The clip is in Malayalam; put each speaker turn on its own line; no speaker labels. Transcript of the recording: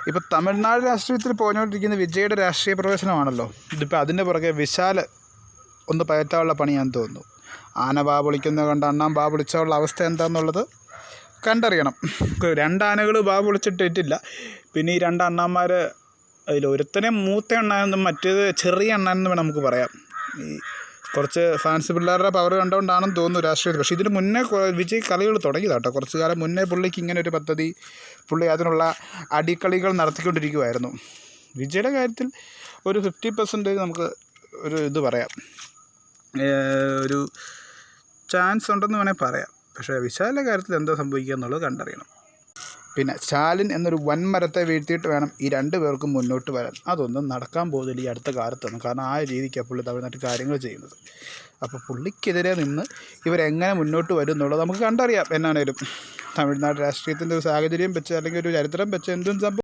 ഇപ്പോൾ തമിഴ്നാട് രാഷ്ട്രീയത്തിൽ പോയിക്കൊണ്ടിരിക്കുന്ന വിജയുടെ രാഷ്ട്രീയ പ്രവേശനമാണല്ലോ. ഇതിപ്പോൾ അതിൻ്റെ പുറകെ വിശാൽ ഒന്ന് പയറ്റാനുള്ള പണിയാന്ന് തോന്നുന്നു. ആന ബാ പൊളിക്കുന്നത് കണ്ട് അണ്ണാൻ ബാ പൊളിച്ചുള്ള അവസ്ഥ എന്താണെന്നുള്ളത് കണ്ടറിയണം. 2 ആനകൾ ബാ പൊളിച്ചിട്ടില്ല. പിന്നെ ഈ 2 അണ്ണന്മാർ അതിലൊരുത്തനെ മൂത്ത അണ്ണാനെന്നും മറ്റേത് ചെറിയ അണ്ണാനെന്നും വേണം നമുക്ക് പറയാം. ഈ കുറച്ച് ഫാൻസ് പിള്ളേരുടെ പവർ കണ്ടുകൊണ്ടാണെന്ന് തോന്നുന്നു രാഷ്ട്രീയത്തിൽ. പക്ഷേ ഇതിന് മുന്നേ വിജയ് കളികൾ തുടങ്ങിയതാട്ടോ. കുറച്ച് കാലം മുന്നേ പുള്ളിക്ക് ഇങ്ങനെ ഒരു പദ്ധതി, പുള്ളി അതിനുള്ള അടിക്കളികൾ നടത്തിക്കൊണ്ടിരിക്കുമായിരുന്നു. വിജയുടെ കാര്യത്തിൽ ഒരു 50% നമുക്ക് ഒരു ഇത് പറയാം, ഒരു ചാൻസ് ഉണ്ടെന്ന് വേണേൽ പറയാം. പക്ഷേ വിശാലിൻ്റെ കാര്യത്തിൽ എന്താ സംഭവിക്കുക എന്നുള്ളത് കണ്ടറിയണം. പിന്നെ സ്റ്റാലിൻ എന്നൊരു വൻമരത്തെ വീഴ്ത്തിയിട്ട് വേണം ഈ 2 പേർക്കും മുന്നോട്ട് വരാൻ. അതൊന്നും നടക്കാൻ പോകുന്നില്ല ഈ അടുത്ത കാലത്തൊന്നും. കാരണം ആ രീതിക്കാണ് പുള്ളി തമിഴ്നാട്ടിൽ കാര്യങ്ങൾ ചെയ്യുന്നത്. അപ്പോൾ പുള്ളിക്കെതിരെ നിന്ന് ഇവരെങ്ങനെ മുന്നോട്ട് വരും എന്നുള്ളത് നമുക്ക് കണ്ടറിയാം. എന്നാണേലും തമിഴ്നാട് രാഷ്ട്രീയത്തിൻ്റെ ഒരു സാഹചര്യം വെച്ച് അല്ലെങ്കിൽ ഒരു ചരിത്രം വെച്ച് എന്തും സംഭവം